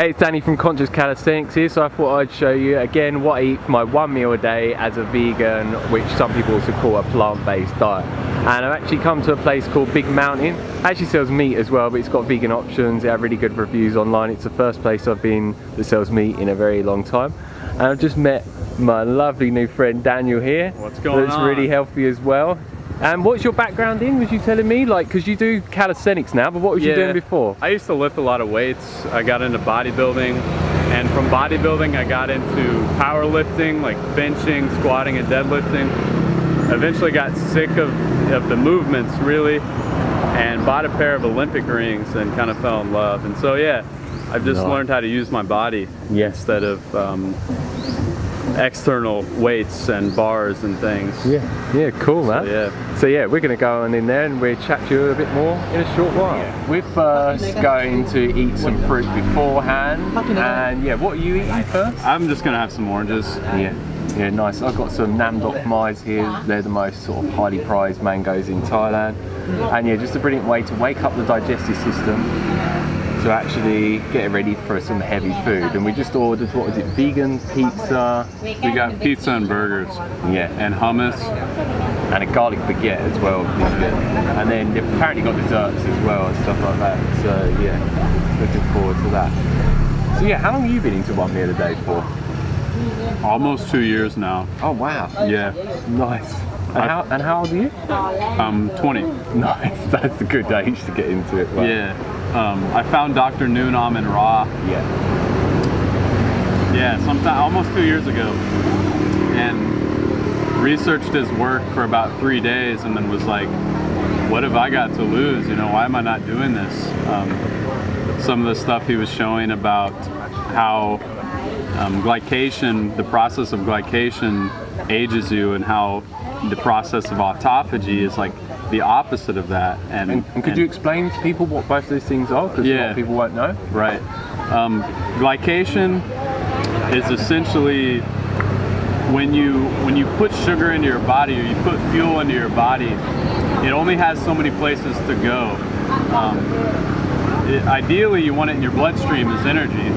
Hey, it's Danny from Conscious Calisthenics here, so I thought I'd show you again what I eat for my 1 meal a day as a vegan, which some people also call a plant-based diet. And I've actually come to a place called Big Mountain. It actually sells meat as well, but it's got vegan options. They have really good reviews online. It's the first place I've been that sells meat in a very long time. And I've just met my lovely new friend Daniel here. What's going on? That's really healthy as well. And what's your background in, was you telling me? Like, because you do calisthenics now, but what was you doing before? I used to lift a lot of weights. I got into bodybuilding, and from bodybuilding I got into powerlifting, like benching, squatting, and deadlifting. Eventually got sick of the movements, really, and bought a pair of Olympic rings and kind of fell in love. And so yeah, I've just learned how to use my body instead of external weights and bars and things. Yeah, cool, man. So yeah, we're going to go on in there and we'll chat to you a bit more in a short while. We're first going to eat some fruit beforehand, and yeah, what are you eating first? I'm just going to have some oranges. Yeah, nice. I've got some Nam Dok Mais here. They're the most sort of highly prized mangoes in Thailand, and yeah, just a brilliant way to wake up the digestive system, to actually get it ready for some heavy food. And we just ordered, what was it, vegan pizza? We got pizza and burgers. Yeah. And hummus. And a garlic baguette as well. And then they've apparently got desserts as well and stuff like that. So yeah, looking forward to that. So yeah, how long have you been into 1 meal a day for? Almost 2 years now. Oh wow. Yeah. Nice. And how old are you? 20. Nice, that's a good age to get into it. Right? Yeah. I found Dr. Noon Amin Ra. Sometime almost 2 years ago, and researched his work for about 3 days, and then was like, what have I got to lose? You know, why am I not doing this? Some of the stuff he was showing about how glycation, the process of glycation ages you, and how the process of autophagy is like the opposite of that. And could you explain to people what both those things are? Because a lot of people won't know. Right. Glycation is essentially when you put sugar into your body, or you put fuel into your body, it only has so many places to go. Ideally, you want it in your bloodstream as energy.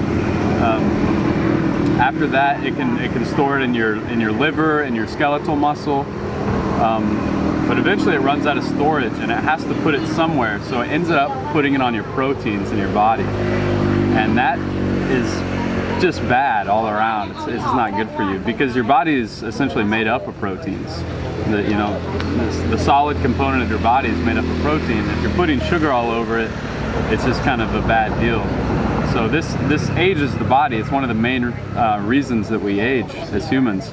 After that, it can store it in your liver and your skeletal muscle. But eventually it runs out of storage and it has to put it somewhere, so it ends up putting it on your proteins in your body, and that is just bad all around. It's just not good for you, because your body is essentially made up of proteins. The solid component of your body is made up of protein. If you're putting sugar all over it, it's just kind of a bad deal. So this ages the body. It's one of the main reasons that we age as humans.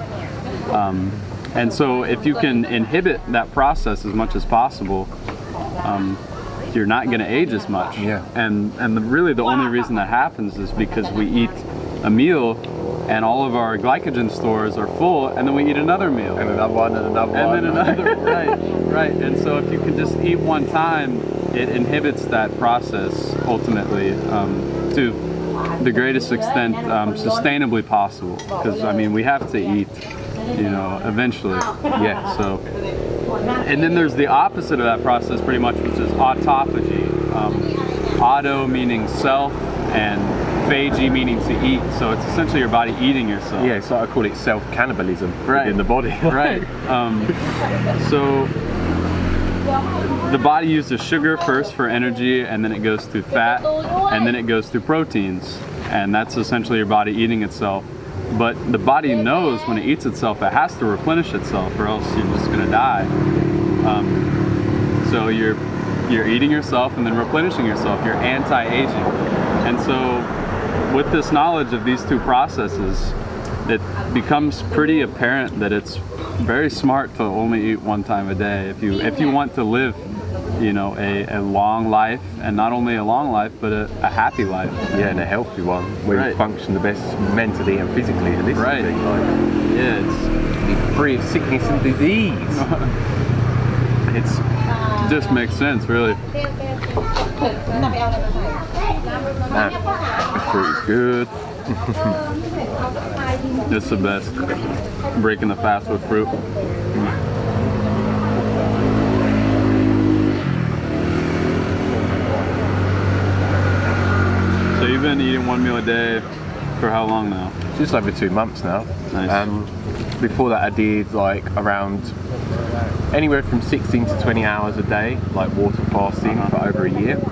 And so if you can inhibit that process as much as possible, you're not going to age as much. Yeah. And really the only reason that happens is because we eat a meal and all of our glycogen stores are full, and then we eat another meal. And another one, and another one. And then another, right. And so if you can just eat one time, it inhibits that process ultimately to the greatest extent sustainably possible. Because, I mean, we have to eat, eventually. Yeah, so. And then there's the opposite of that process pretty much, which is autophagy. Auto meaning self, and phagy meaning to eat. So it's essentially your body eating yourself. Yeah, so I call it self-cannibalism in the body. Right. So the body uses sugar first for energy, and then it goes through fat, and then it goes through proteins. And that's essentially your body eating itself. But the body knows when it eats itself, it has to replenish itself, or else you're just gonna die. So you're eating yourself and then replenishing yourself. You're anti-aging. And so with this knowledge of these two processes, it becomes pretty apparent that it's very smart to only eat one time a day if you want to live, a long life, and not only a long life, but a happy life. Yeah, and a healthy one, where you function the best mentally and physically. Right. Yeah, it's be free of sickness and disease. It just makes sense, really. Man, the fruit is good. It's the best. Breaking the fast with fruit. So you've been eating 1 meal a day for how long now? Just over 2 months now. Nice. Before that I did like around anywhere from 16 to 20 hours a day, like water fasting for over a year.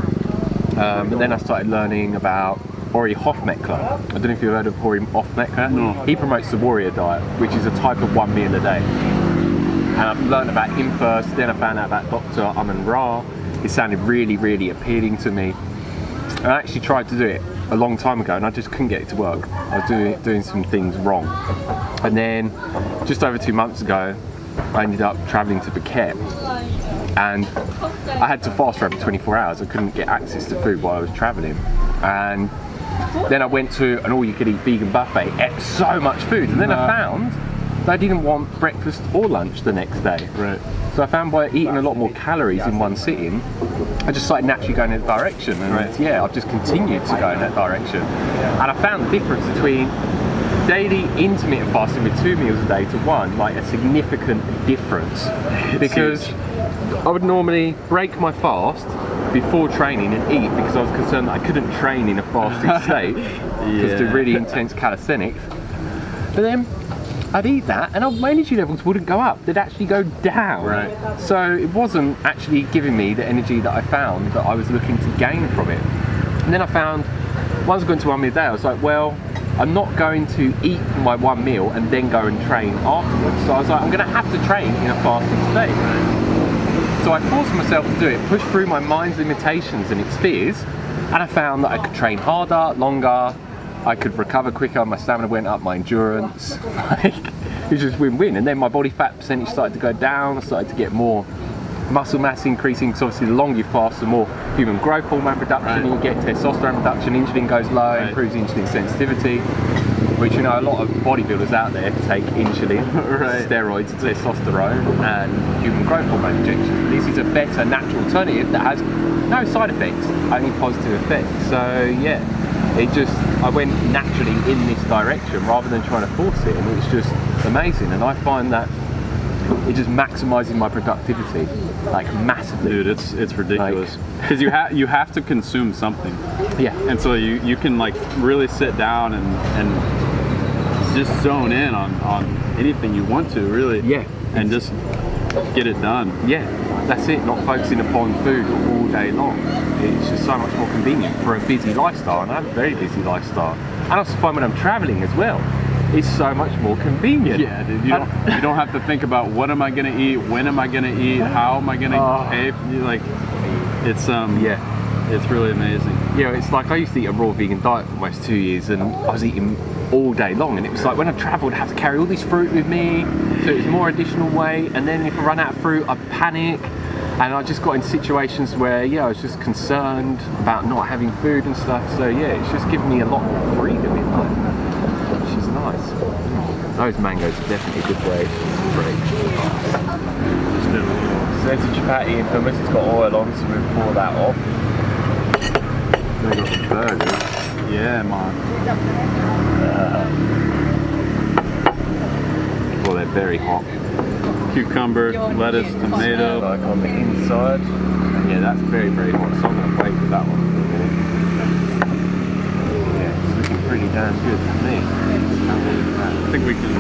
And then I started learning about Ori Hofmeckler. I don't know if you've heard of Ori Hofmeckler. No. He promotes the warrior diet, which is a type of 1 meal a day. And I've learned about him first, then I found out about Dr. Amun Ra. It sounded really, really appealing to me. I actually tried to do it a long time ago and I just couldn't get it to work. I was doing some things wrong. And then just over 2 months ago, I ended up traveling to Phuket and I had to fast for over 24 hours. I couldn't get access to food while I was traveling. And then I went to an all-you-could-eat vegan buffet, ate so much food, and then I found that I didn't want breakfast or lunch the next day. Right. So I found by eating a lot more calories in one sitting, I just started naturally going in that direction. And yeah, I've just continued to go in that direction. And I found the difference between daily intermittent fasting with 2 meals a day to one, like a significant difference. Because I would normally break my fast before training and eat because I was concerned that I couldn't train in a fasting state because do really intense calisthenics. But then I'd eat that and my energy levels wouldn't go up, they'd actually go down. Right. So it wasn't actually giving me the energy that I found that I was looking to gain from it. And then I found, once I got into 1 meal a day, I was like, well, I'm not going to eat my 1 meal and then go and train afterwards. So I was like, I'm going to have to train in a fasting state. So I forced myself to do it, push through my mind's limitations and its fears, and I found that I could train harder, longer, I could recover quicker, my stamina went up, my endurance, like, it was just win-win. And then my body fat percentage started to go down, I started to get more muscle mass increasing, because obviously the longer you fast, the more human growth hormone production, you get testosterone reduction, insulin goes low, improves insulin sensitivity, which, you know, a lot of bodybuilders out there take insulin, steroids, testosterone and human growth hormone injections. This is a better natural alternative that has no side effects, only positive effects. So yeah, I went naturally in this direction rather than trying to force it, and it was just amazing. And I find that it just maximizing my productivity, like massively. Dude, it's ridiculous. Because you have to consume something. Yeah. And so you can like really sit down and just zone in on anything you want to, really. Yeah. And just get it done. Yeah, that's it, not focusing upon food all day long. It's just so much more convenient for a busy lifestyle, and I have a very busy lifestyle. And I also find when I'm traveling as well, it's so much more convenient. Yeah, dude, you don't have to think about what am I gonna eat, when am I gonna eat, how am I gonna pay. Like, it's it's really amazing. Yeah, it's like I used to eat a raw vegan diet for almost 2 years, and I was eating all day long, and it was like when I travelled I had to carry all this fruit with me, so it was more additional weight, and then if I run out of fruit I'd panic, and I just got in situations where I was just concerned about not having food and stuff. So yeah, it's just given me a lot more freedom in life, which is nice. Those mangoes are definitely a good break. So there's a chapati and hummus, it's got oil on, so we'll pour that off. They got the burgers. Yeah, man. Well, they're very hot. Cucumber, lettuce, tomato. Like on the inside. And yeah, that's very, very hot, so I'm going to wait with that one for a minute. Yeah, it's looking pretty damn good to me. I think we can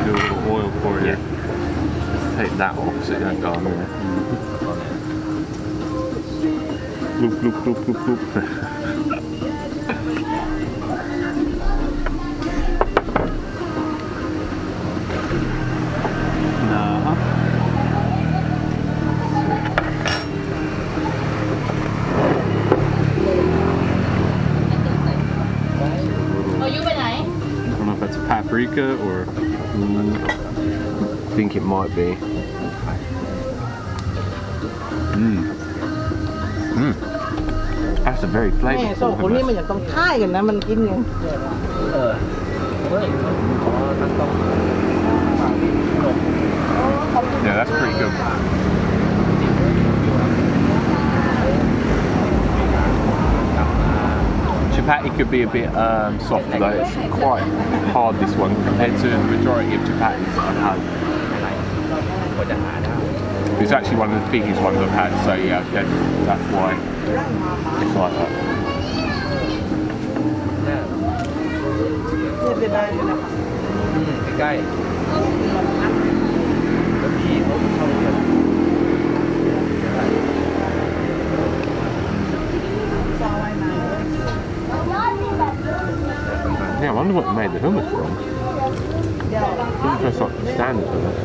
do a little oil for you. Let's take that off so it don't go on there. Bloop, bloop, bloop, bloop, bloop. I don't know if that's paprika or... I think it might be. That's a very flavorful hummus. Yeah, that's pretty good. Chapati could be a bit softer though, it's quite hard this one compared to the majority of chapatis that I've had. It's actually one of the biggest ones I've had, so yeah, that's why it's like that. Yeah, I wonder what they made the hummus from. It's just like the standard hummus.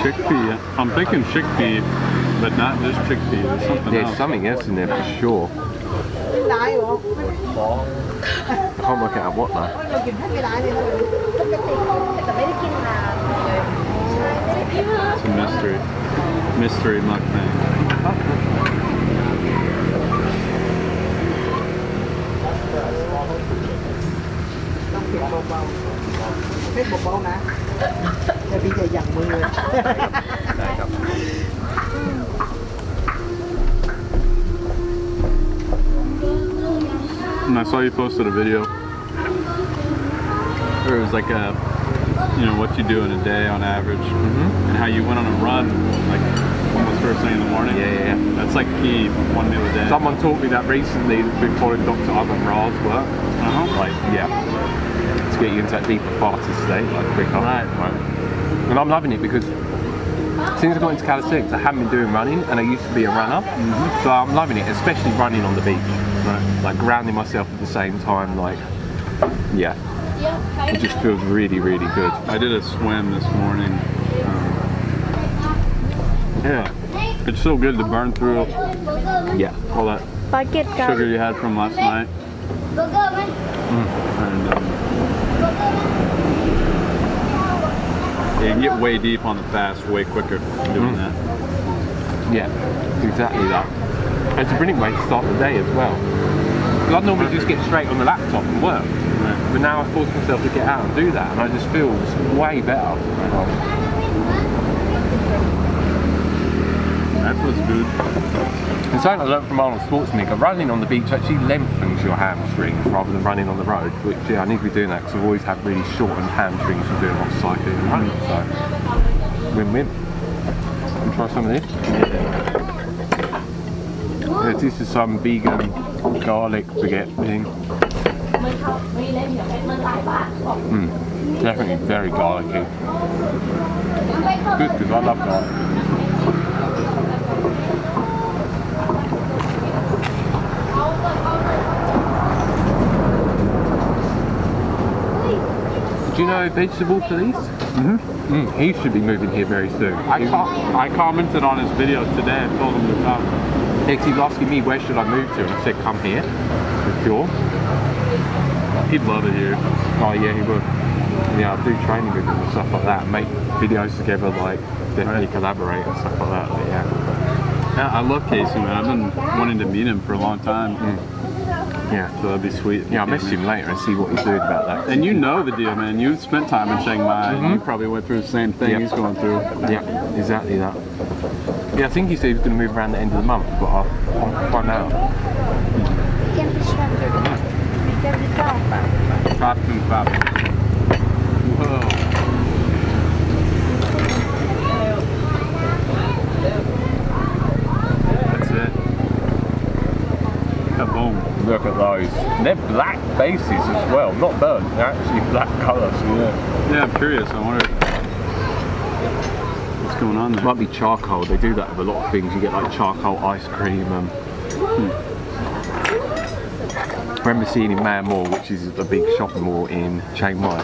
Chickpea. I'm thinking chickpea, but not just chickpea. There's something There's else. something else in there for sure. I can't work out what though. It's a mystery. Mystery mukbang. And I saw you posted a video where it was like a, you know, what you do in a day on average, and how you went on a run like almost first thing in the morning. Yeah. That's like key, one meal a day. Someone taught me that recently that's been following Dr. Owen Ra's work. Like, yeah, to get you into that deeper fasted state, like quicker. Right. And I'm loving it because since I got into calisthenics, I haven't been doing running, and I used to be a runner. So I'm loving it, especially running on the beach. Right. Like grounding myself at the same time, like, yeah. It just feels really, really good. I did a swim this morning. Yeah, it's so good to burn through all that sugar you had from last night. And you can get way deep on the fast way quicker doing that. Yeah, exactly that. And it's a brilliant way to start the day as well. Because I normally just get straight on the laptop and work. But now I force myself to get out and do that, and I just feel way better. That was good. And something I learned from Arnold Schwarzenegger, running on the beach actually lengthens your hamstrings rather than running on the road, which yeah, I need to be doing that because I've always had really shortened hamstrings from doing a lot of cycling and running, so win-win. Can you try some of this? Yeah, this is some vegan garlic baguette thing. Definitely very garlicky. Good because I love garlic. Do you know vegetable police? He should be moving here very soon. I commented on his video today and told him to come. He was asking me where should I move to, and I said come here. For sure. He'd love it here. Oh yeah, he would. Yeah, I'll do training with him and stuff like that. Make videos together, like definitely collaborate and stuff like that. But yeah. Yeah, I love Casey, man. I've been wanting to meet him for a long time. Yeah. So that'd be sweet. Yeah, I'll message him later and see what he's doing about that. And you know the deal, man. You spent time in Chiang Mai. You probably went through the same thing he's going through. Yeah, exactly that. Yeah, I think he said he was going to move around the end of the month, but I'll find out. Whoa. That's it. Kaboom. Look at those. They're black bases as well, not burnt. They're actually black colours. Yeah, I'm curious. I wonder what's going on there. Might be charcoal. They do that with a lot of things. You get like charcoal ice cream and. I remember seeing in Man Mall, which is a big shopping mall in Chiang Mai,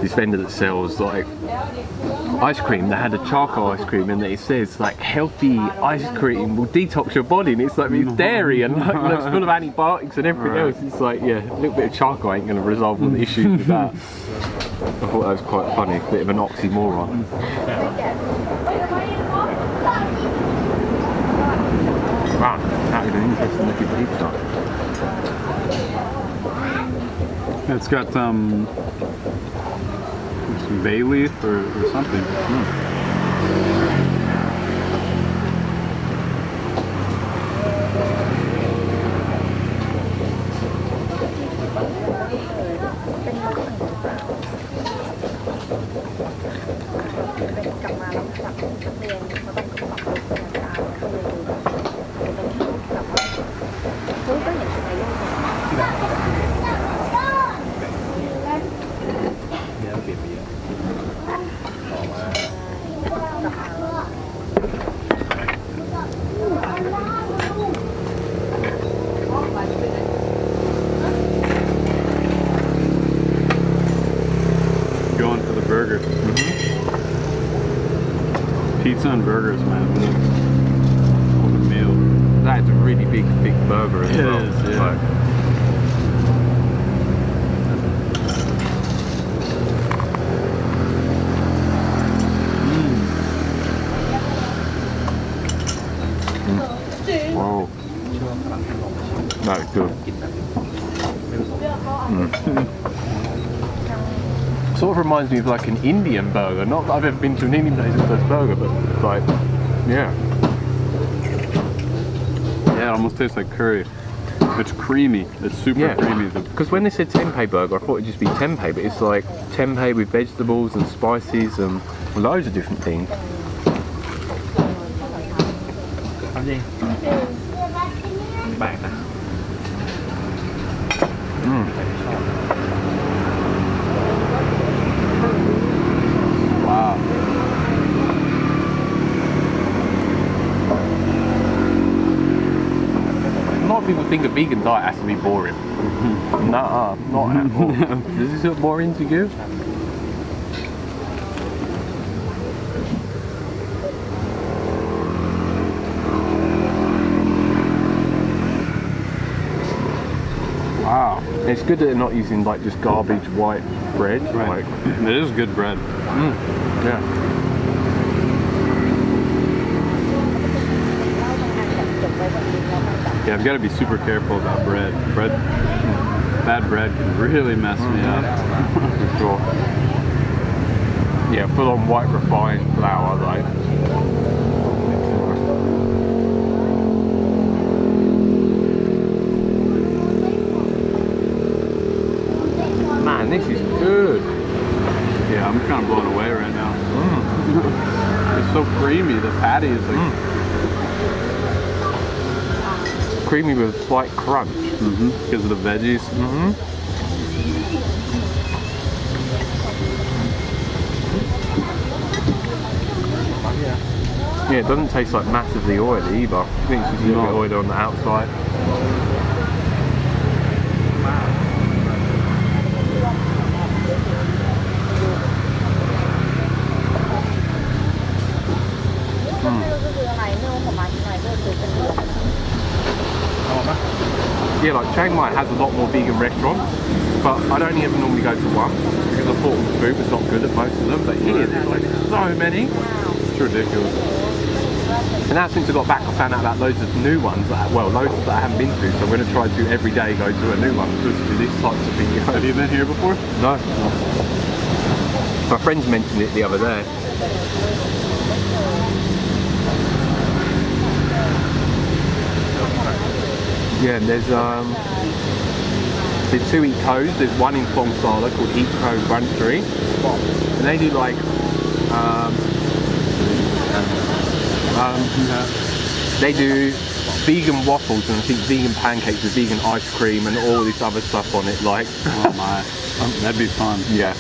this vendor that sells like ice cream that had a charcoal ice cream, and it says like healthy ice cream will detox your body, and it's like with dairy and like it's full of antibiotics and everything else. It's like, yeah, a little bit of charcoal ain't going to resolve all the issues with that. I thought that was quite funny, a bit of an oxymoron. Wow, that is an interesting looking pizza. It's got some bay leaf or something. Going for the burger. Pizza and burgers, man. What a meal. That's a really big burger as well. It is, yeah. Like, Whoa. that's good. Sort of reminds me of like an Indian burger. Not that I've ever been to an Indian place that does burger, but like, yeah. Yeah, it almost tastes like curry. It's creamy. It's super creamy. Because when they said tempeh burger, I thought it'd just be tempeh, but it's like tempeh with vegetables and spices and loads of different things. Wow. A lot of people think a vegan diet has to be boring. Nah, not at all. Is this look boring to you? Wow. It's good that they're not using like just garbage white bread. Right. Like, It is good bread. yeah. Yeah, I've got to be super careful about bread. Bad bread can really mess me up. For sure. Yeah, full on white refined flour, like. Man, this is good. Yeah, I'm kind of blown away right now. It's so creamy. The patty is like Creamy with slight crunch. because of the veggies. Yeah, it doesn't taste like massively oily either. I think it's just a little bit oily on the outside. Yeah, like Chiang Mai has a lot more vegan restaurants, but I don't ever normally go to one because I thought the food was not good at most of them. But here, there's like so many. It's ridiculous. And now since I got back, I found out about loads of new ones, well, loads that I haven't been to, so I'm going to try to every day go to a new one just for this types of video. Have you been here before? No. My friends mentioned it the other day. Yeah, and there's two Eat-Co's. There's one in Phong Sala called Eat-Co Brunchery, and they do like they do vegan waffles and I think vegan pancakes with vegan ice cream and all this other stuff on it. Like, Oh my, that'd be fun. yeah.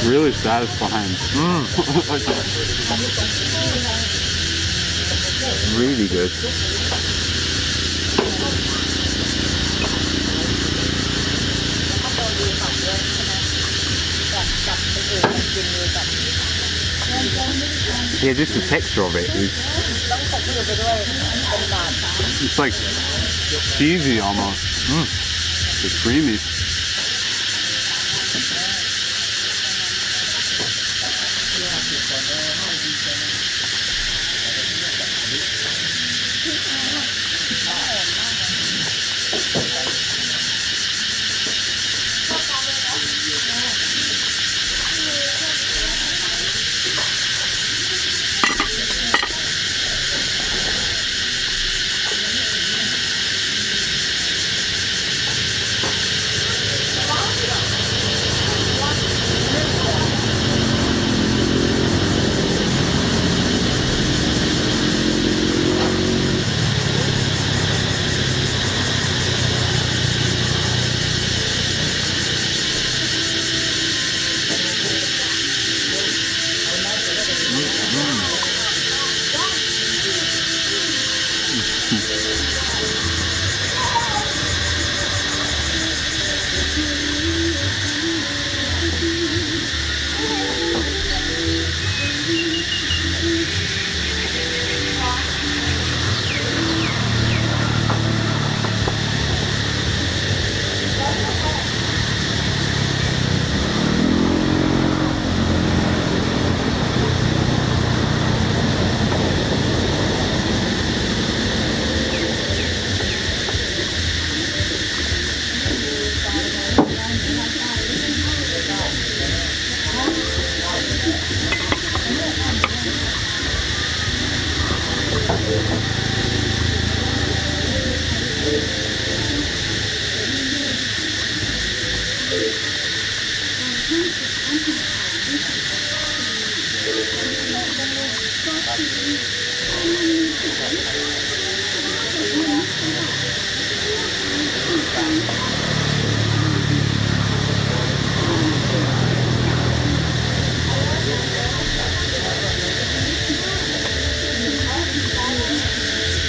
Really satisfying. Really good. Yeah, just the texture of it is. It's like cheesy almost. It's creamy.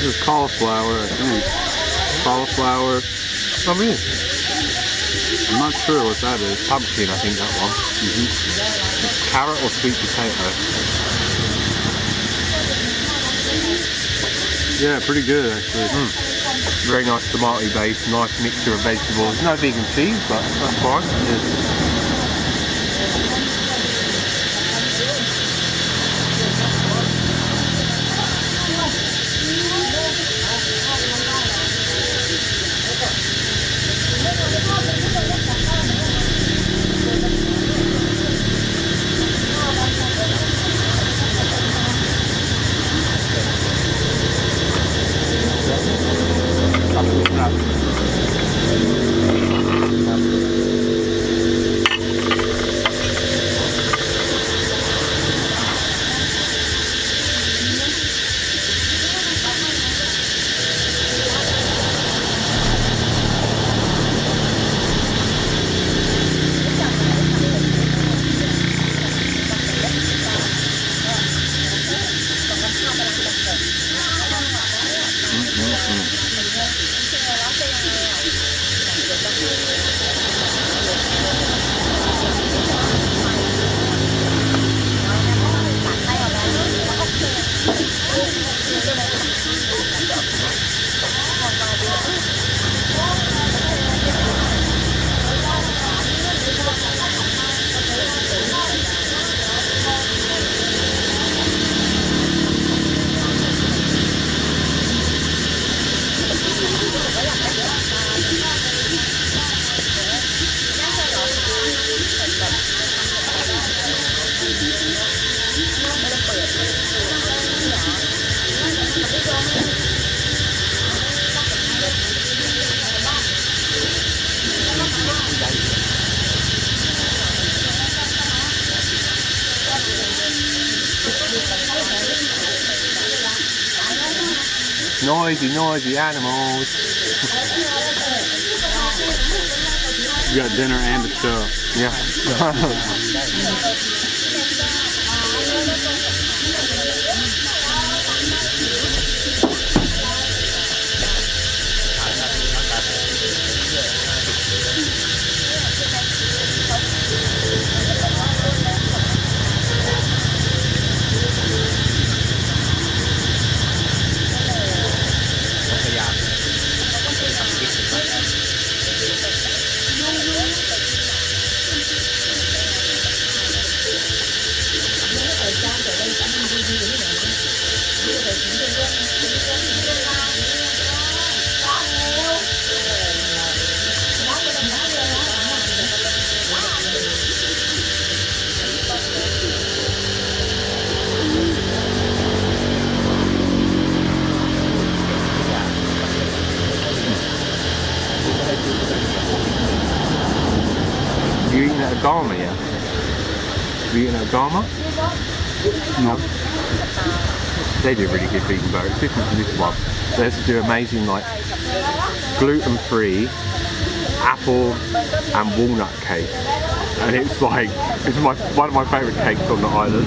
This is cauliflower, I think. Cauliflower. Oh, really? I'm not sure what that is. Pumpkin, I think that one. Carrot or sweet potato? Yeah, pretty good actually. Very nice tomato base, nice mixture of vegetables. No vegan cheese, but that's fine. Noisy, noisy animals. You got dinner and a show. Yeah. You eating at a Gama, yeah? You eating at a Gama? No. They do really good vegan burgers. Different to this one. They do amazing like gluten-free apple and walnut cake, and it's like one of my favourite cakes on the island.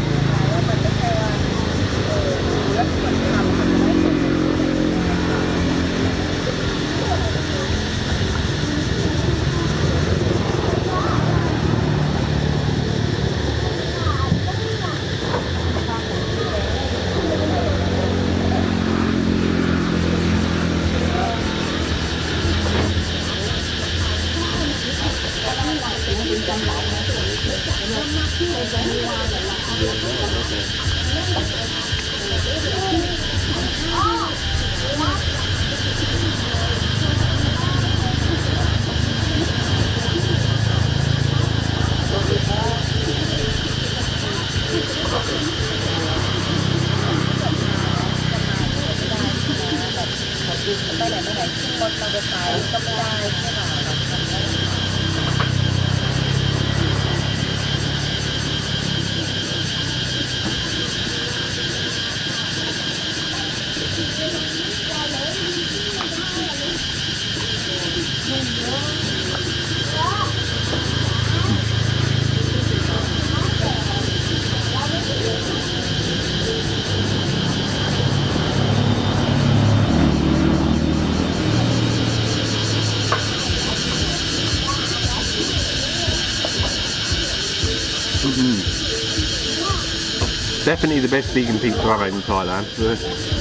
Definitely the best vegan pizza I've had in Thailand.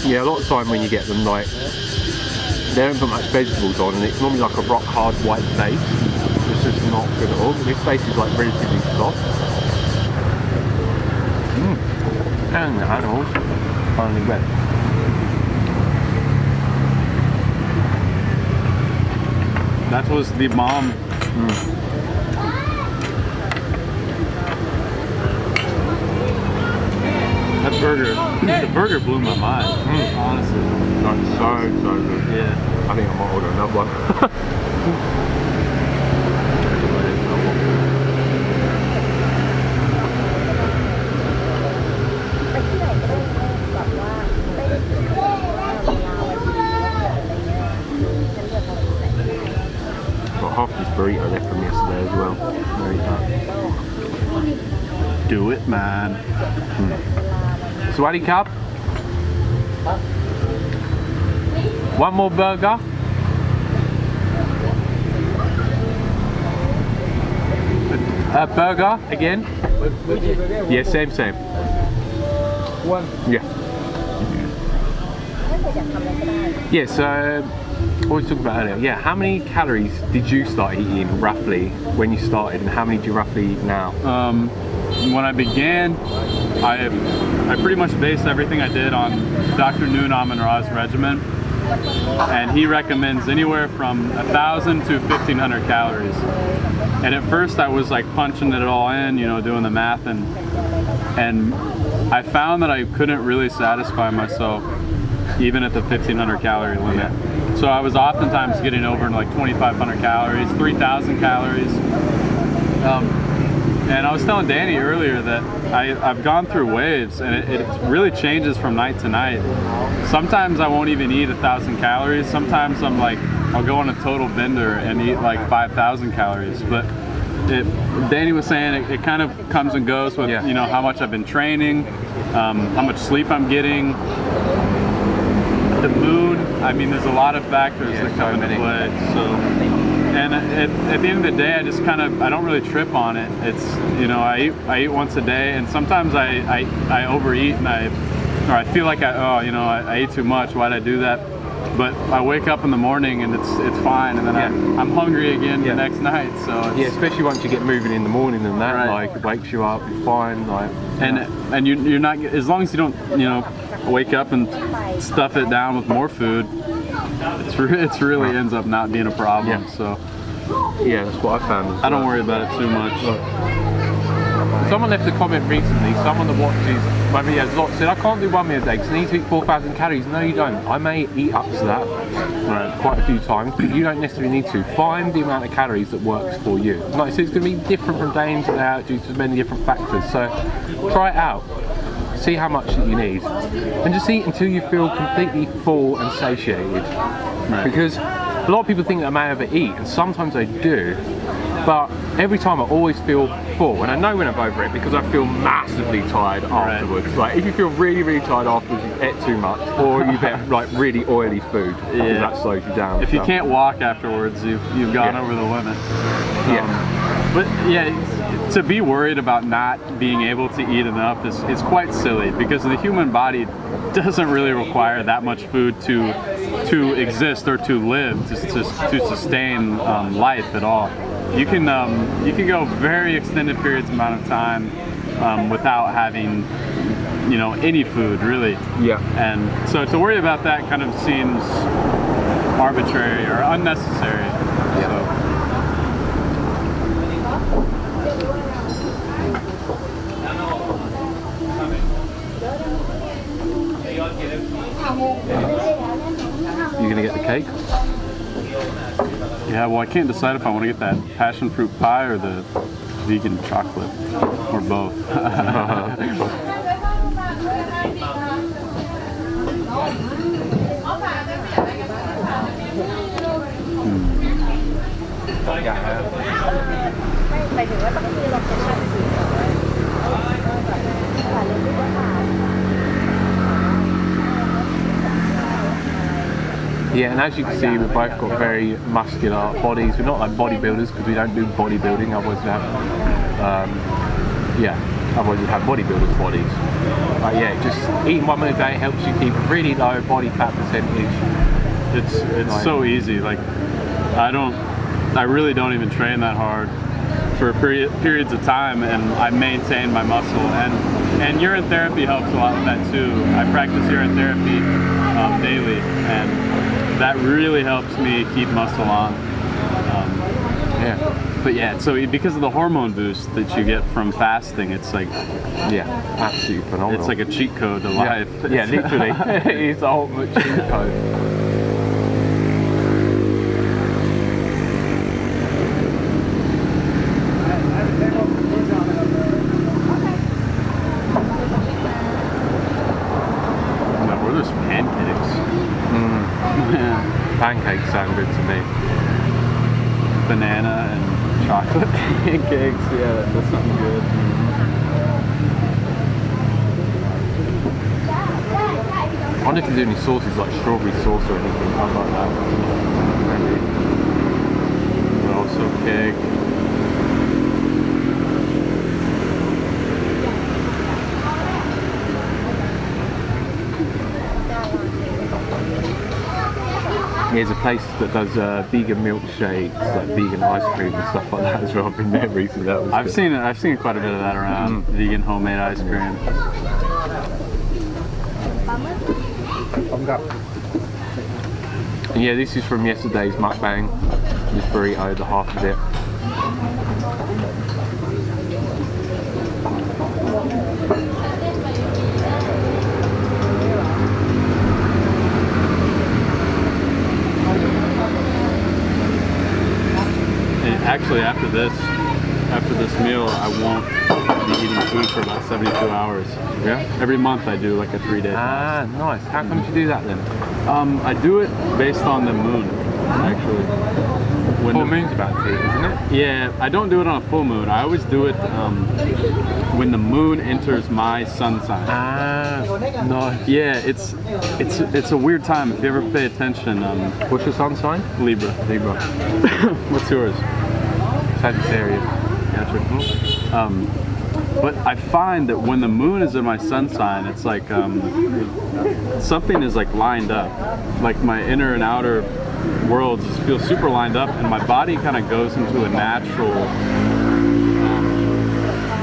Yeah, a lot of time when you get them, like, they don't put much vegetables on, and it's normally like a rock hard white base. It's just not good at all. This base is like relatively soft. And the animals finally wet. That was the bomb. That burger, the burger blew my mind, honestly. That's so good. Yeah. I think I might order another one. Got half this burrito left from yesterday as well. There you go. Do it, man. Swaddy Cup. One more burger. A burger again. Yeah, same. One. Yeah. Yeah, so what we talked about earlier. Yeah, how many calories did you start eating roughly when you started, and how many do you roughly eat now? When I began, I pretty much based everything I did on Dr. Noon Amin Ra's regimen, and he recommends anywhere from 1,000 to 1,500 calories. And at first I was like punching it all in, you know, doing the math, and I found that I couldn't really satisfy myself even at the 1,500 calorie limit. Yeah. So I was oftentimes getting over in like 2,500 calories, 3,000 calories. And I was telling Danny earlier that I've gone through waves, and it really changes from night to night. Sometimes I won't even eat 1,000 calories. Sometimes I'm like, I'll go on a total bender and eat like 5,000 calories. But Danny was saying it kind of comes and goes with, you know, how much I've been training, how much sleep I'm getting, the moon. I mean, there's a lot of factors that come into play. So. And at the end of the day, I just kind of, I don't really trip on it. It's, you know, I eat once a day, and sometimes I overeat, and I feel like I ate too much. Why'd I do that? But I wake up in the morning and it's fine, and then I'm hungry again the next night. So especially once you get moving in the morning, and that like it wakes you up, you're fine. Like and you're not, as long as you don't, you know, wake up and stuff it down with more food. It's really ends up not being a problem. So yeah, that's what I found. I don't worry about it too much. Someone left a comment recently. Someone that watches my video has lots said I can't do 1 meal a day because I need to eat 4,000 calories. No, you don't. I may eat up to that quite a few times, but you don't necessarily need to. Find the amount of calories that works for you. Like I said, it's going to be different from day in to day due to many different factors. So try it out. See how much that you need, and just eat until you feel completely full and satiated. Right. Because a lot of people think that I may overeat, and sometimes I do. But every time I always feel full, and I know when I'm over it because I feel massively tired afterwards. Right. Like if you feel really, really tired afterwards, you've ate too much, or you've ate like really oily food, because that slows you down. If you can't walk afterwards, you've gone over the limit. But yeah, to be worried about not being able to eat enough is quite silly, because the human body doesn't really require that much food to exist or to live, to sustain life at all. You can go very extended periods amount of time without having, you know, any food really. Yeah. And so to worry about that kind of seems arbitrary or unnecessary. Yeah. So. You gonna get the cake? Yeah, well, I can't decide if I want to get that passion fruit pie or the vegan chocolate, or both. Yeah, and as you can see, we've both got very muscular bodies. We're not like bodybuilders because we don't do bodybuilding. Otherwise, we'd have, otherwise we'd have bodybuilders' bodies. But yeah, just eating 1 meal a day helps you keep a really low body fat percentage. It's so easy. Like I really don't even train that hard for periods of time, and I maintain my muscle. And urine therapy helps a lot with that too. I practice urine therapy daily, and that really helps me keep muscle on. But yeah, so because of the hormone boost that you get from fasting, it's like, absolutely phenomenal. It's like a cheat code to life. Yeah, literally. It's a ultimate cheat code. Pancakes sound good to me. Banana and chocolate pancakes, yeah, that sounds good. I wonder if there's any sauces like strawberry sauce or anything. I like that. Maybe. Also cake. There's a place that does vegan milkshakes, like vegan ice cream and stuff like that as well. I've been there recently. I've seen quite a bit of that around. Vegan homemade ice cream. And yeah, this is from yesterday's mukbang. This burrito, the half of it. Actually, after this meal, I won't be eating food for about 72 hours. Yeah? Every month I do like a 3-day fast. Ah, nice. How come you do that then? I do it based on the moon, actually. When full moon's about to, isn't it? Yeah, I don't do it on a full moon. I always do it when the moon enters my sun sign. Ah, nice. Yeah, it's a weird time if you ever pay attention. What's your sun sign? Libra. Libra. What's yours? Sagittarius. Gotcha. But I find that when the moon is in my sun sign, it's like something is like lined up. Like my inner and outer worlds just feel super lined up, and my body kind of goes into a natural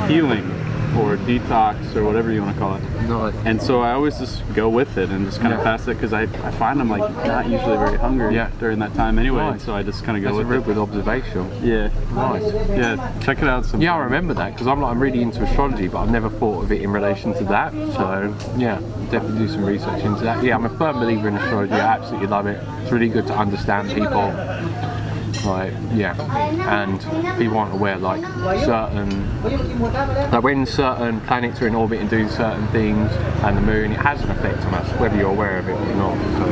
healing or detox or whatever you want to call it. Nice. And so I always just go with it and just kind of fast it because I find I'm like not usually very hungry during that time anyway. Nice. And so I just kind of go That's with a it. real good observation. Yeah. Nice. Yeah. Check it out sometime. Yeah, I remember that because I'm really into astrology, but I've never thought of it in relation to that. So yeah, definitely do some research into that. Yeah, I'm a firm believer in astrology. I absolutely love it. It's really good to understand people. Like, yeah, and people aren't aware, like when certain planets are in orbit and doing certain things, and the moon, it has an effect on us, whether you're aware of it or not. So.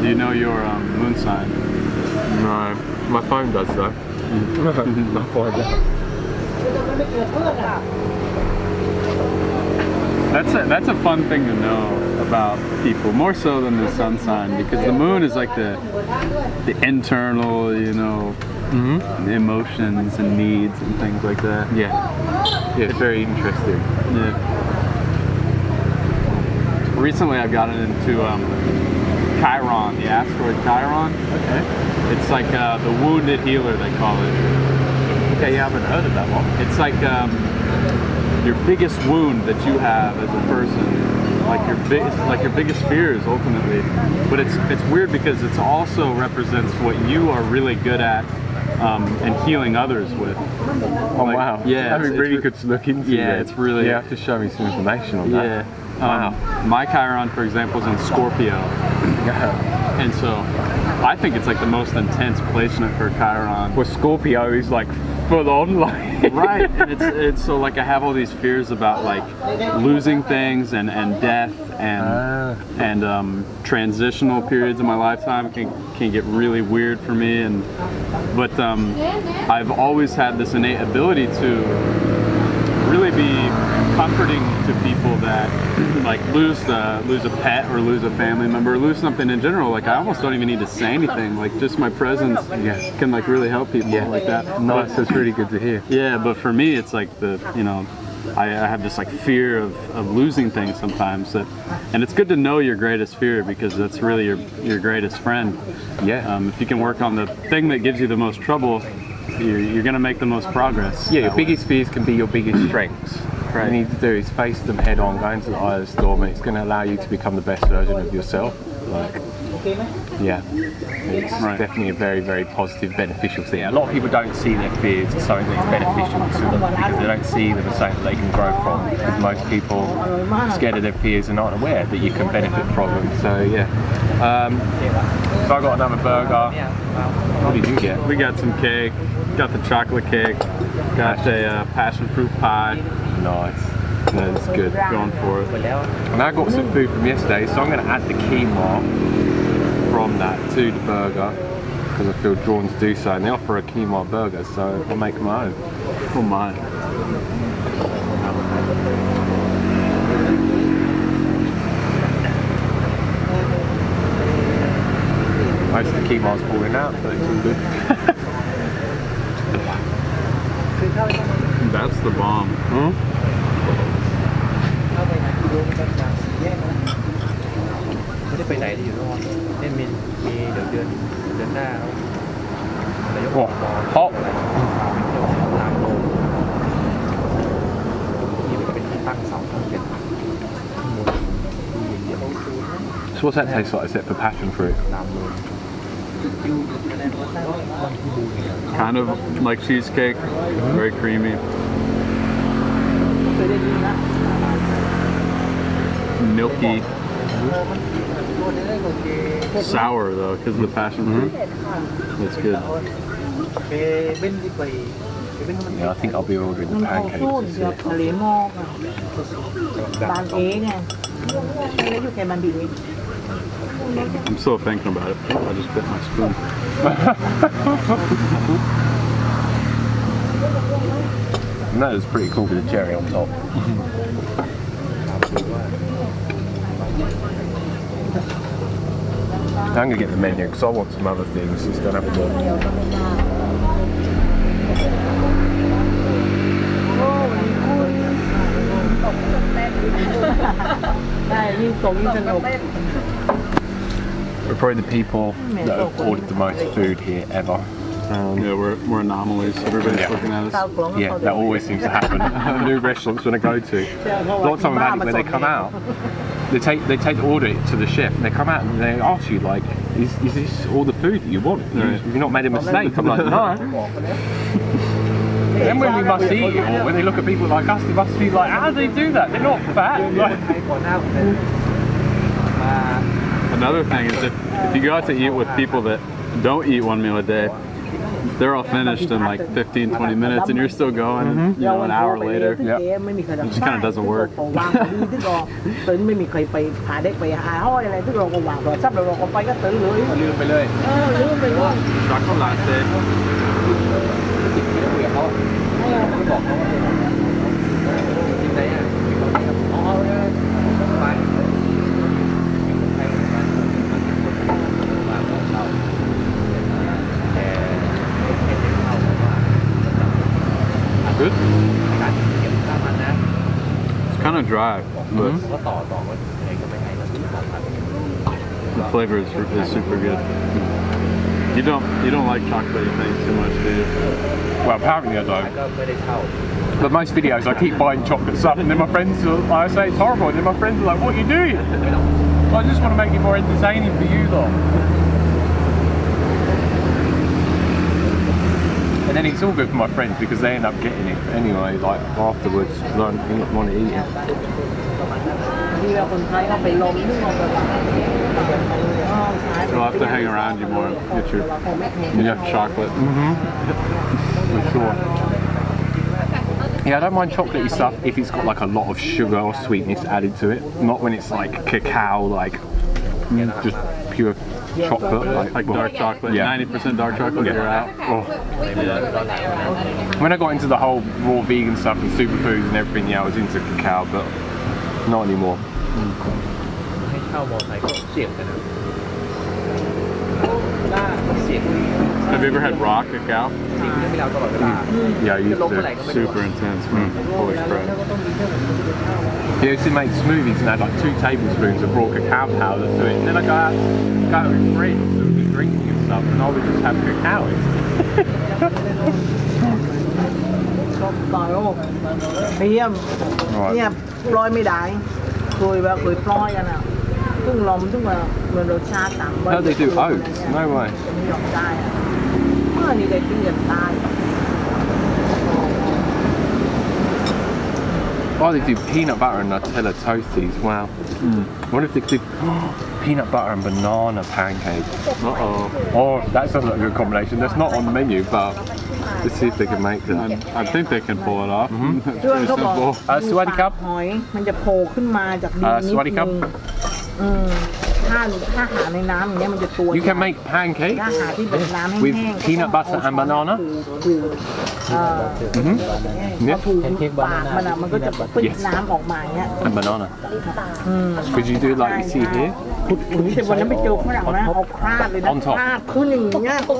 Do you know your moon sign? No, my phone does though. My phone does. That's a fun thing to know about people, more so than the sun sign, because the moon is like the internal, you know, emotions and needs and things like that. Yeah, it's very interesting. Yeah. Recently, I've gotten into Chiron, the asteroid Chiron. Okay. It's like the wounded healer, they call it. Okay, yeah, I haven't heard of that one. It's like your biggest wound that you have as a person, like your biggest fears ultimately. But it's weird because it also represents what you are really good at and healing others with. Oh wow! Yeah, that'd be really good to look into. Yeah, it's really. You have to show me some information on that. Yeah. Wow. My Chiron, for example, is in Scorpio, and so I think it's like the most intense placement for Chiron. Well, Scorpio is like full on, like. Right, and it's so like I have all these fears about like losing things and death and transitional periods in my lifetime can get really weird for me, but I've always had this innate ability to really be comforting to people that like lose a pet or lose a family member or lose something in general. Like I almost don't even need to say anything, like just my presence can like really help people like that. Nice, that's really good to hear. Yeah, but for me it's like I have this like fear of losing things sometimes, and it's good to know your greatest fear because that's really your greatest friend. Yeah. If you can work on the thing that gives you the most trouble, you're going to make the most progress. Yeah, your biggest fears can be your biggest strengths. What you need to do is face them head on, go into the eye of the storm, and it's going to allow you to become the best version of yourself. Like, yeah, it's definitely a very, very positive, beneficial thing. A lot of people don't see their fears as something that's beneficial to them because they don't see them as something that they can grow from. Because most people are scared of their fears and aren't aware that you can benefit from them. So yeah. So I got another burger. What did you get? We got some cake. Got the chocolate cake. Got a passion fruit pie. Nice. That's good. Going for it. And I got some food from yesterday, so I'm going to add the quinoa from that to the burger because I feel drawn to do so. And they offer a quinoa burger, so I'll make my own. Oh my. Most of the quinoa's falling out, but it's all good. That's the bomb. Oh, hot. So what's that taste like except for passion fruit? Kind of like cheesecake, very creamy. Milky. Sour though, because of the passion fruit. That's good. Yeah, I think I'll be ordering the pancakes this year. I'm still thinking about it. I just bit my spoon. And that is pretty cool with the cherry on top. I'm going to get the menu because I want some other things. Just don't have to look. We're probably the people that have ordered the most food here ever. Yeah, we're anomalies. Everybody's looking at us. Yeah, that always seems to happen. New restaurants when I go to. A lot of time I've had it when they come out, they take the order to the chef and they come out and they ask you like, is this all the food that you want? You've not made a mistake. I'm like, no. Then when we must eat it, or when they look at people like us, they must be like, how do they do that? They're not fat. Like, another thing is if you go out to eat with people that don't eat one meal a day, they're all finished in like 15-20 minutes and you're still going, and, you know, an hour later. It just kind of doesn't work. Good. It's kind of dry, but the flavor is super good. You don't like chocolatey things too much, do you? well, apparently I don't. But most videos I keep buying chocolate stuff and then my friends I say it's horrible and then my friends are like, what are you doing? I just want to make it more entertaining for you though. And then it's all good for my friends because they end up getting it anyway, like afterwards, because I don't want to eat it. We'll have to hang around you more, get your chocolate. For sure. Yeah, I don't mind chocolatey stuff if it's got like a lot of sugar or sweetness added to it. Not when it's like cacao, like just pure chocolate, like dark chocolate. Yeah. 90% dark chocolate, you're out. Oh. When I got into the whole raw vegan stuff and superfoods and everything, yeah, I was into cacao, but not anymore. Have you ever had raw cacao? Yeah, I used to. Super intense, man. Holy crap. Yeah, I used to make smoothies and add like 2 tablespoons of raw cacao powder to it. And then I go out with friends and be drinking and stuff, and I would just have cacao. How do they do oats? No way. Oh, they do peanut butter and Nutella toasties. Wow. I wonder if they could do peanut butter and banana pancakes. Oh, that sounds like a good combination. That's not on the menu, but let's see if they can make that. I think they can pull it off. It's pretty simple. Sweaty cup? Sweaty cup? You can make pancakes with peanut butter and banana? Yes. Yes. And banana. Could you do like you see here? On top.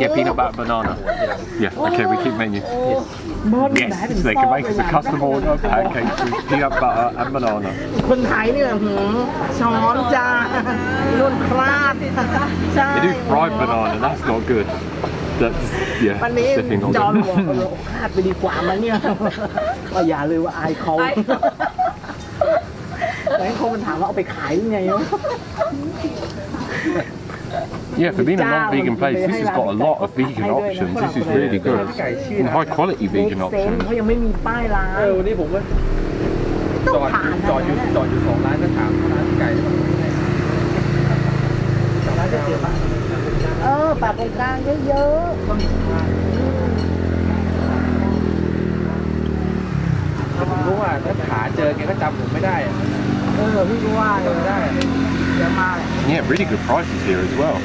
Yeah, peanut butter, banana. Yeah, okay, we keep menu. Yes, so they can make us a custom order of pancakes with peanut butter and banana. They do fried banana, that's not good. That's, yeah, definitely not Yeah, for being a non-vegan place, this has got a lot of vegan options. This is really good. And high quality vegan options. Yeah, really good prices here as well.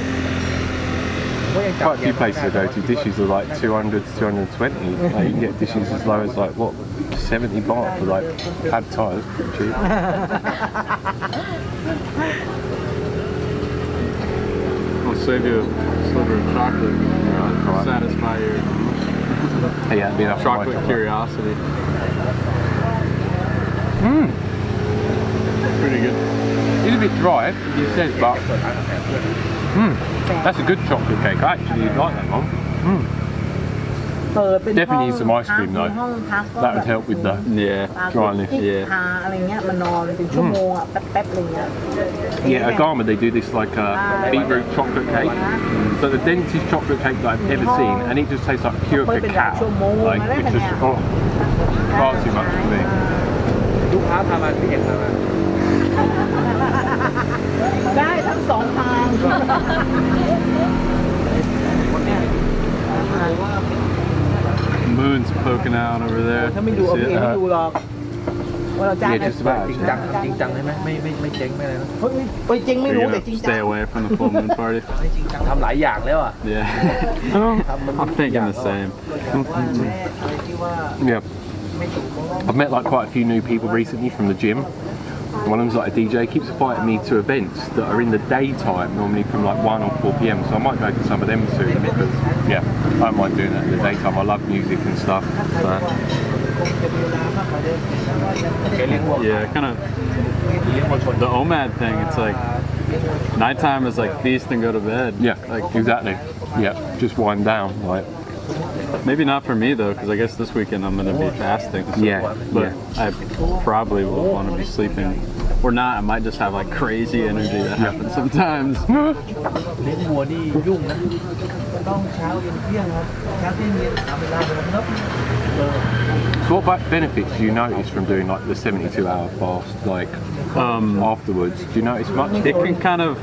Quite a few places I go to, dishes are like 200 to 220. Like, you can get dishes as low as like, what, 70 baht for like pad thai. That's pretty cheap. I'll save you a sliver of chocolate. Satisfy your chocolate curiosity. Pretty good. It's a bit dry, you said, but that's a good chocolate cake. I actually like that one. Definitely need some ice cream though. That would help with the dryness. Yeah, at Ghana they do this like beetroot chocolate cake. So the densest chocolate cake that I've ever seen, and it just tastes like pure cacao. Like it's just far too much for me. ลูกค้าพามาพี่เอกพามา ได้ทั้งสองทาง Moon's poking out over there. ถ้าไม่ดูเอาพี่เอกไม่ดูหรอกว่าเราจ้าง Yeah, just about. จริงจังใช่ไหมไม่เจ๊งไม่อะไรนะ เฮ้ยไปจริงไม่ You're รู้ gonna แต่จริงจั stay ง away from the full moon party. ไม่จริงจังทำหลายอย่างแล้วอ่ะ Yeah. I'm thinking the same. Yeah. I've met like quite a few new people recently from the gym. One of them's like a DJ, keeps inviting me to events that are in the daytime, normally from like 1 or 4 p.m. So I might go to some of them soon because, yeah, I don't mind doing that in the daytime. I love music and stuff. So. Yeah, kind of the OMAD thing. It's like nighttime is like feast and go to bed. Yeah, like exactly. Yeah, just wind down. Like maybe not for me though, because I guess this weekend I'm gonna be fasting. So, Yeah, but I probably will want to be sleeping. Or not. I might just have like crazy energy that happens sometimes. เลี้ยงวัวนี่ยุ่งนะต้องเช้าเย็นเที่ยงครับเช้าเที่ยงเย็นทำเวลาเดิมครับ So what benefits do you notice from doing like the 72-hour fast, like afterwards? Do you notice much? It can kind of,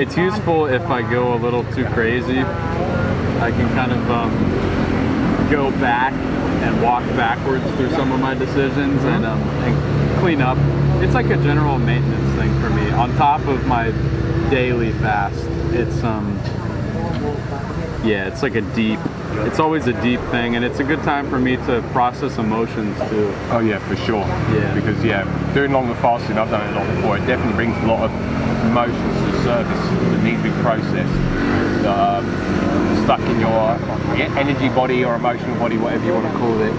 it's useful if I go a little too crazy. I can kind of go back and walk backwards through some of my decisions and clean up. It's like a general maintenance thing for me. On top of my daily fast, it's yeah, it's like a deep. It's always a deep thing, and it's a good time for me to process emotions too. Oh yeah, for sure. Yeah. Because doing longer fasting, I've done it a lot before. It definitely brings a lot of emotions to the surface that need to be processed. Stuck in your energy body or emotional body, whatever you want to call it.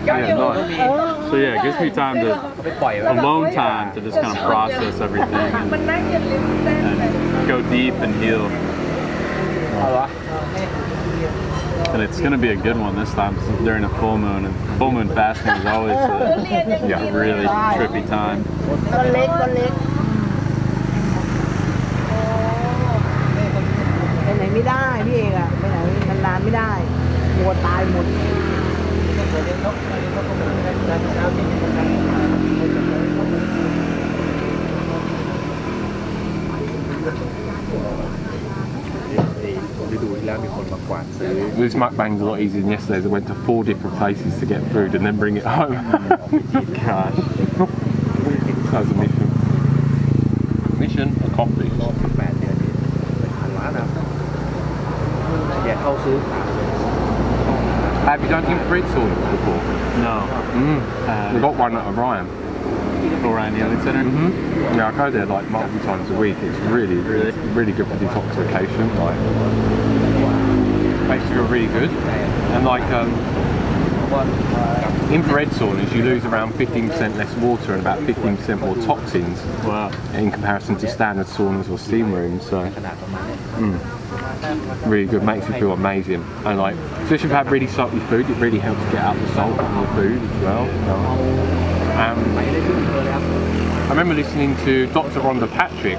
Yeah, nice. So yeah, it gives me time to alone time to just kind of process everything and go deep and heal. And it's going to be a good one this time during a full moon. And full moon fasting is always a really trippy time. ก็เล็กไปไหนไม่ได้พี่เอกอะไปไหนนานๆไม่ได้วัวตายหมด This mukbang's a lot easier than yesterday's. I went to 4 different places to get food and then bring it home. Gosh. That was a mission. Mission accomplished. 8 เดือนนี่ผ่านร้านนะแยกเข้าซื้อ Have you done infrared saunas before? No. We got one at Orion. Orion Healing Center? Yeah, I go there like multiple times a week. It's really good for detoxification. Like, makes you feel really good. And like infrared saunas, you lose around 15% less water and about 15% more toxins. Wow. In comparison to standard saunas or steam rooms. So, really good. Makes you feel amazing. And like, especially if you have really salty food, it really helps get out the salt from the food as well. I remember listening to Dr. Rhonda Patrick,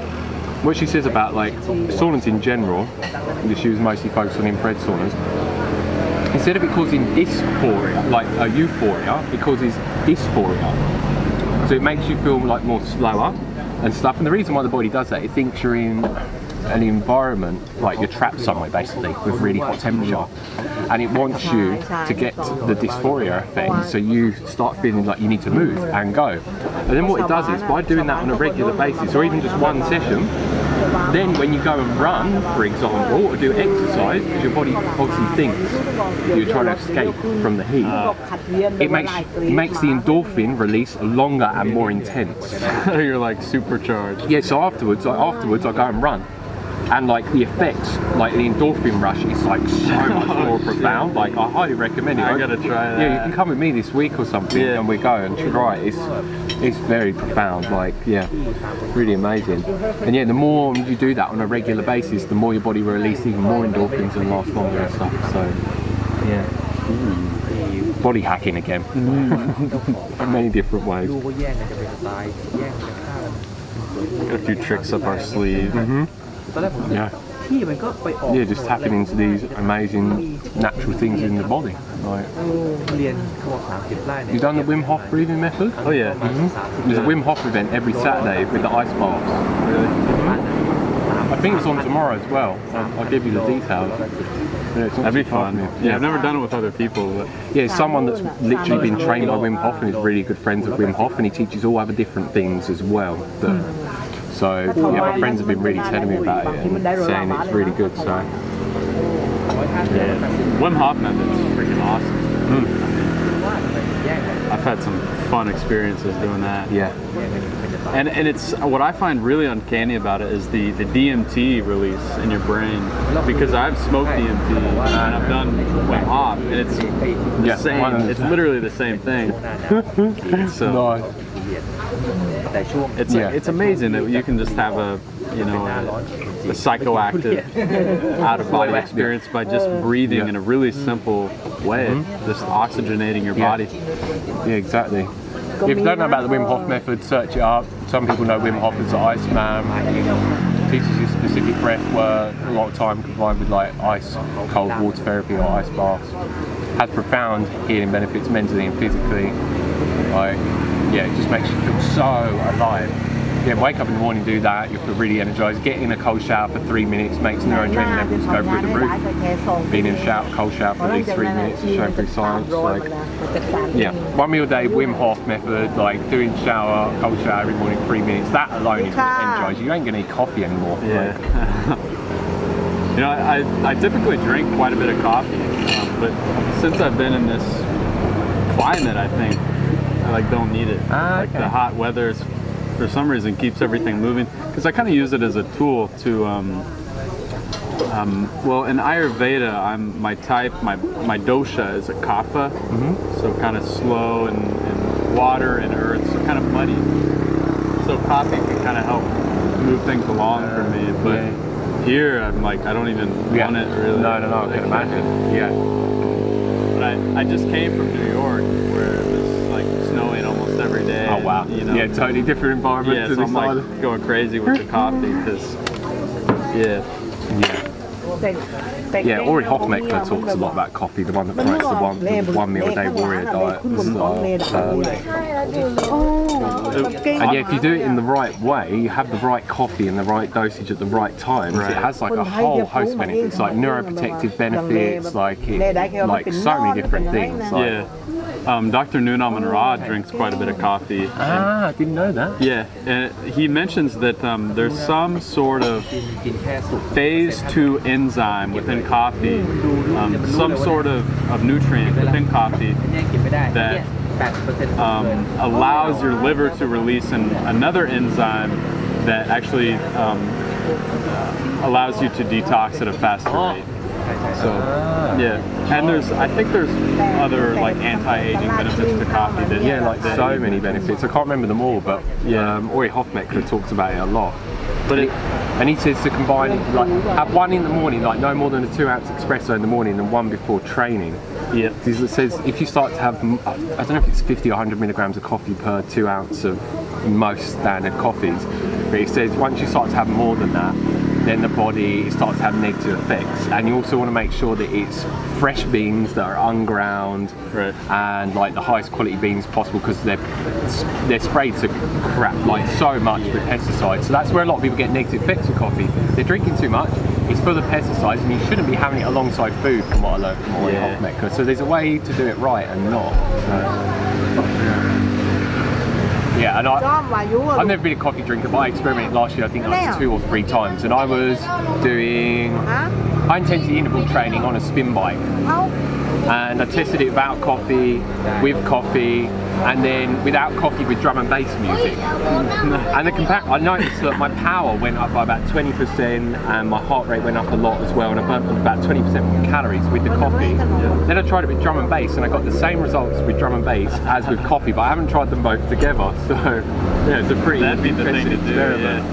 what she says about like saunas in general, because she was mostly focused on infrared saunas. Instead of it causing dysphoria, like a euphoria, it causes dysphoria. So it makes you feel like more slower and stuff. And the reason why the body does that, it thinks you're in an environment, like you're trapped somewhere basically with really hot temperature, and it wants you to get the dysphoria effect, so you start feeling like you need to move and go. And then what it does is, by doing that on a regular basis, or even just one session, then when you go and run, for example, or do exercise, because your body obviously thinks you're trying to escape from the heat, it makes the endorphin release longer and more intense. You're like supercharged. Yeah, so afterwards I go and run. And like the effects, like the endorphin rush is like so much more profound. Like I highly recommend it. I gotta try that. Yeah, you can come with me this week or something and we go and try it. it's very profound, like, yeah, really amazing. And yeah, the more you do that on a regular basis, the more your body will release even more endorphins and last longer and stuff. So yeah. Body hacking again. In many different ways. Got a few tricks up our sleeve. Yeah. Yeah, just tapping into these amazing natural things in the body. Like, you done the Wim Hof breathing method? Oh yeah. There's a Wim Hof event every Saturday with the ice baths. Really? I think it's on tomorrow as well. I'll give you the details. Yeah, That'd be fun. Yeah, I've never done it with other people. But yeah, someone that's literally been trained by Wim Hof and is really good friends with Wim Hof, and he teaches all other different things as well. So yeah, my friends have been really telling me about it and saying it's really good. So yeah, Wim Hof method's freaking awesome. I've had some fun experiences doing that. yeah, And it's what I find really uncanny about it is the DMT release in your brain, because I've smoked DMT and I've done Wim Hof, and it's the same. It's literally the same thing. So it's amazing that you can just have a psychoactive out of body experience by just breathing in a really simple way, just oxygenating your body. Yeah, exactly. If you don't know about the Wim Hof method, search it up. Some people know Wim Hof as the Iceman. Teaches you specific breath work, a lot of time combined with like ice, cold water therapy or ice baths. Has profound healing benefits mentally and physically. Like, yeah, it just makes you feel so alive. Yeah, wake up in the morning, do that, you'll feel really energized. Get in a cold shower for 3 minutes, makes neuroadrenaline levels go through the roof. Being in a cold shower for at least 3 minutes is shown through science. Like, yeah, 1 meal a day, Wim Hof method, like doing cold shower every morning, 3 minutes. That alone is what energizes you. You ain't gonna need coffee anymore. Yeah. You know, I typically drink quite a bit of coffee, but since I've been in this climate, I think I don't need it. Like the hot weather is, for some reason, keeps everything moving, because I kind of use it as a tool to well, in Ayurveda, my dosha is a kapha, so kind of slow and water and earth, so kind of muddy. So coffee can kind of help move things along for me, but here I'm like, I don't even want it really. No, I can imagine. Yeah. But I just came from New York, where it was like snowing almost every day. Oh wow. And, yeah, totally different environment. Yeah, so I'm like going crazy with the coffee, because yeah, Ori Hofmeckler talks a lot about coffee, the one that promotes the one meal a day warrior diet style. And yeah, if you do it in the right way, you have the right coffee and the right dosage at the right times, it has like a whole host of benefits, like neuroprotective benefits, like so many different things. Like, Dr. Noonam Rod drinks quite a bit of coffee. I didn't know that. Yeah, and he mentions that there's some sort of phase 2 enzyme within coffee, some sort of nutrient within coffee that allows your liver to release another enzyme that actually allows you to detox at a faster rate. So yeah, and I think there's other like anti-aging benefits to coffee that so many benefits. I can't remember them all, but Ori Hofmeckler talks about it a lot. And he says to combine it, like have one in the morning, like no more than a 2-ounce espresso in the morning, and one before training. Yeah. It says if you start to have, I don't know if it's 50 or 100 milligrams of coffee per 2 ounce of most standard coffees, but it says once you start to have more than that, then the body starts to have negative effects. And you also want to make sure that it's fresh beans that are unground, and like the highest quality beans possible, because they're sprayed to crap, like so much with pesticides. So that's where a lot of people get negative effects with coffee. They're drinking too much, it's full of pesticides, and you shouldn't be having it alongside food, from what I learned from Ori Hofmeckler. So there's a way to do it right and not. Yeah, and I've never been a coffee drinker, but I experimented last year, I think like 2 or 3 times, and I was doing high intensity interval training on a spin bike. and I tested it without coffee, with coffee, and then without coffee with drum and bass music. And I noticed that my power went up by about 20% and my heart rate went up a lot as well, and I burnt about 20% more calories with the coffee. Then I tried it with drum and bass and I got the same results with drum and bass as with coffee, but I haven't tried them both together, so yeah, it's a pretty interesting experiment.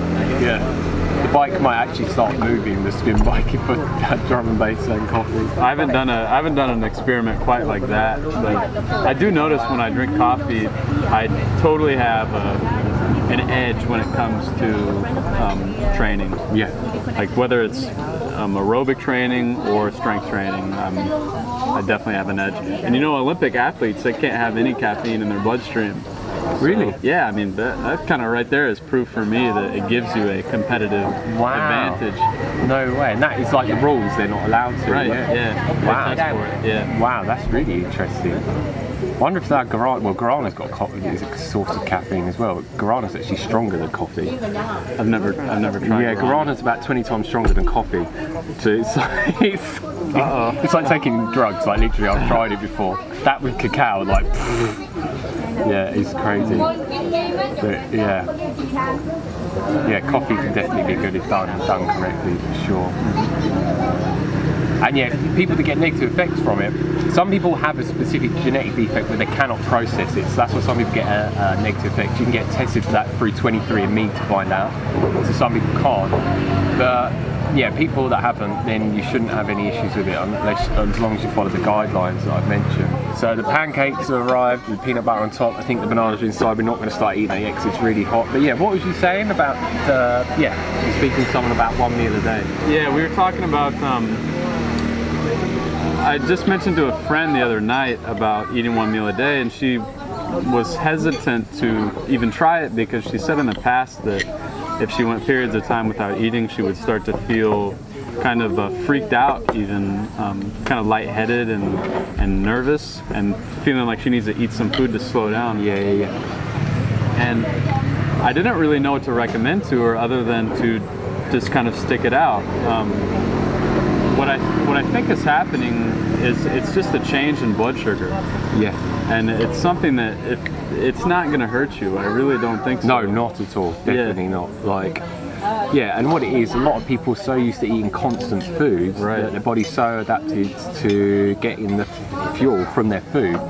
Yeah. The bike might actually start moving, the spin bike, if I had drum and bass and coffee. I haven't done an experiment quite like that, but I do notice when I drink coffee, I totally have an edge when it comes to training. Yeah. Like whether it's aerobic training or strength training, I definitely have an edge. And you know, Olympic athletes, they can't have any caffeine in their bloodstream. Really? So, yeah, I mean, that kind of right there is proof for me that it gives you a competitive advantage. No way. And that is like the rules, they're not allowed to. Right, yeah. Wow. Yeah. Wow, that's really interesting. I wonder if that guarana's got is a source of caffeine as well. Guarana's actually stronger than coffee. I've never tried. Yeah, guarana's about 20 times stronger than coffee. So it's like it's like taking drugs. Like literally, I've tried it before. That with cacao, like yeah, it's crazy. But yeah, coffee can definitely be good if done correctly, for sure. And yeah, people that get negative effects from it, some people have a specific genetic defect where they cannot process it, so that's why some people get a negative effect. You can get tested for that through 23andMe to find out, so some people can't. But yeah, people that haven't, then you shouldn't have any issues with it as long as you follow the guidelines that I've mentioned. So the pancakes have arrived with peanut butter on top. I think the bananas are inside. We're not going to start eating it because it's really hot. But yeah, what was you saying about, you're speaking to someone about one meal a day? Yeah, we were talking about, I just mentioned to a friend the other night about eating one meal a day, and she was hesitant to even try it because she said in the past that if she went periods of time without eating, she would start to feel kind of freaked out, even kind of lightheaded and nervous, and feeling like she needs to eat some food to slow down. Yeah. And I didn't really know what to recommend to her other than to just kind of stick it out. What I think is happening is it's just a change in blood sugar. Yeah. And it's something that it's not going to hurt you. I really don't think so. No, not at all. Definitely not. Like, yeah, and what it is, a lot of people are so used to eating constant foods that their body's so adapted to getting the fuel from their food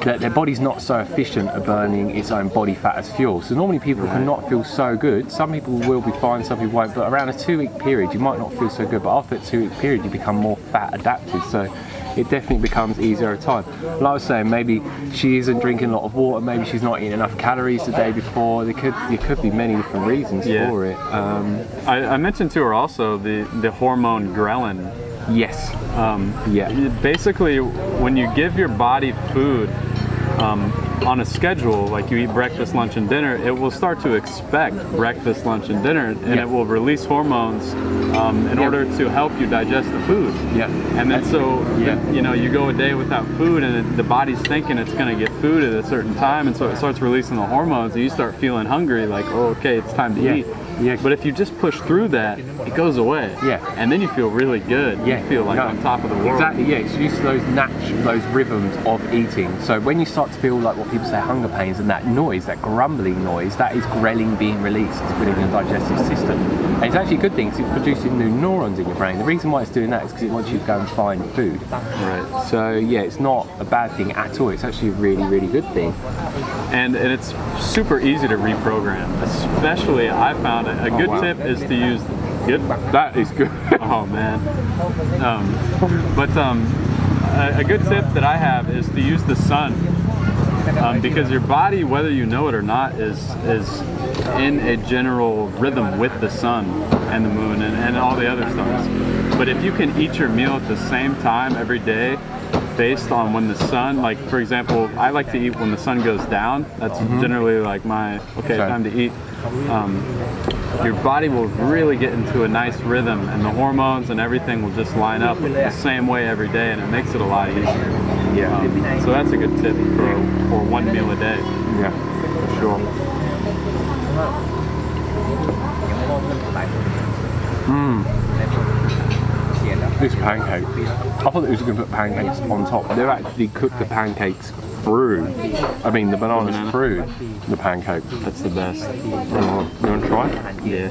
that their body's not so efficient at burning its own body fat as fuel. So normally people cannot feel so good. Some people will be fine, some people won't, but around a 2-week period you might not feel so good, but after that 2-week period you become more fat adapted. So it definitely becomes easier over time. Like I was saying, maybe she isn't drinking a lot of water, maybe she's not eating enough calories the day before. There could be many different reasons for it. I mentioned to her also the hormone ghrelin. Yes. Basically, when you give your body food on a schedule, like you eat breakfast, lunch, and dinner, it will start to expect breakfast, lunch, and dinner, and it will release hormones in order to help you digest the food. Yeah. And then you go a day without food, and the body's thinking it's going to get food at a certain time, and so it starts releasing the hormones, and you start feeling hungry, like, oh, okay, it's time to eat. Yeah. But if you just push through that, it goes away. Yeah. And then you feel really good. Yeah. You feel like on top of the world. Exactly. Yeah. It's used to those rhythms of eating. So when you start to feel like what people say hunger pains and that noise, that grumbling noise, that is ghrelin being released within your digestive system. And it's actually a good thing because it's producing new neurons in your brain. The reason why it's doing that is because it wants you to go and find food. Right. So yeah, it's not a bad thing at all. It's actually a really, really good thing. And it's super easy to reprogram. Especially, I found a good tip is to use That is good. Oh man. A good tip that I have is to use the sun. Because your body, whether you know it or not, is in a general rhythm with the sun and the moon and all the other stars. But if you can eat your meal at the same time every day, based on when the sun, like for example, I like to eat when the sun goes down. That's generally like my time to eat. Your body will really get into a nice rhythm, and the hormones and everything will just line up the same way every day, and it makes it a lot easier. Yeah. So that's a good tip for one meal a day. Yeah, for sure. This pancake. I thought they were going to put pancakes on top. They've actually cooked the pancakes through. I mean, the bananas through the pancake. That's the best. You want to try? Yeah.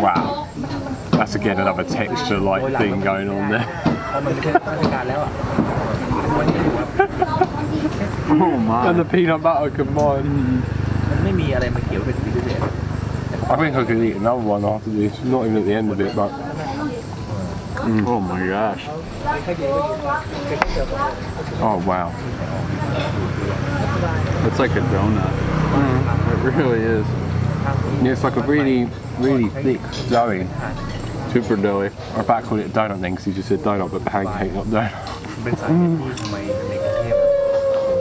Wow. That's again another texture like thing going on there. พอมันเป็นเทศกาลแล้วอ่ะมันถือว่า Oh my. And the peanut butter combined. มันไม่มีอะไรมาเกี่ยวเป็นพิเศษ I think I could eat another one after this. Not even at the end of it, but. Oh my gosh. Oh wow. It's like a donut. It really is. Yeah, it's like a really, really thick doughy. Super doughy. Or if I called it a donut then, because you just said donut, but pancake, not donut. เป็นสาเหตุที่ทำไมในกรุงเทพ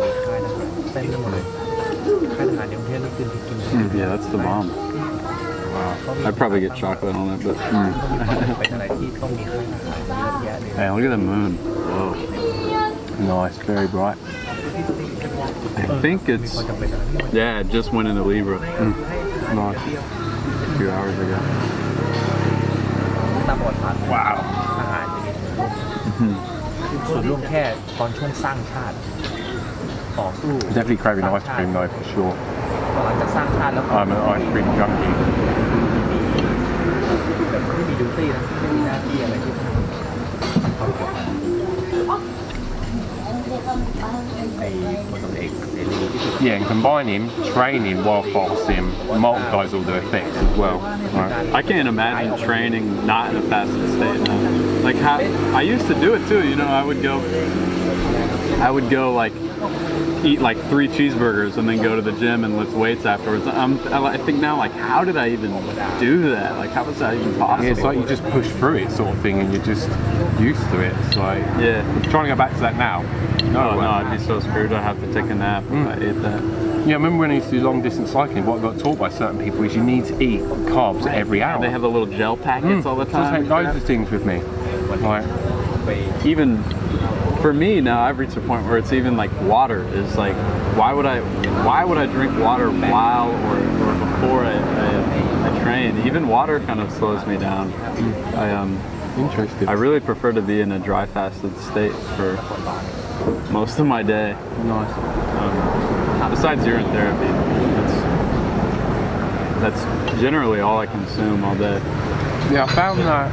มีค่ายทหารเต็มไปหมดเลยค่ายทหารในกรุงเทพนี่คือกิน Yeah, that's the bomb. Wow. I'd probably get chocolate on it, but ไปทางไหนที่ต้องมีค่ายทหารเยอะแยะเลย hey, look at the moon. Whoa. Nice, very bright. I think it's, yeah, it just went into Libra Nice. a few hours ago. ตามประวัติศาสตร์ Wow. ทหารจะมีส่วนร่วมแค่ตอนช่วงสร้างชาติต่อสู้ Definitely craving ice cream though, for sure. หลังจากสร้างชาติแล้ว I'm an ice cream junkie. แบบไม่มีดิวตี้นะไม่มีหน้าที่อะไรที่ต้องทำความกดดันไอ้คนตำรวจเอกเสรีที่สุด Yeah, and combining training while fasting multiplies all the effects as well. Right? I can't imagine training not in a fasted state now. Like how I used to do it too, you know, I would go like eat like 3 cheeseburgers and then go to the gym and lift weights afterwards. I think now, like, how did I even do that? Like, how was that even possible? Yeah, it's like you just push through it sort of thing and you're just used to it. So Yeah. trying to go back to that now. Oh no, I'd be so screwed. I'd have to take a nap if I ate that. Yeah, I remember when I used to do long distance cycling, what I got taught by certain people is you need to eat carbs every hour. They have the little gel packets all the So I take time. loads of things with me. Like, Even for me now, I've reached a point where it's even like water is like, why would I drink water while or before I train? Even water kind of slows me down. interesting. I really prefer to be in a dry fasted state for most of my day. Nice. Besides urine therapy, that's generally all I consume all day. Yeah, I found that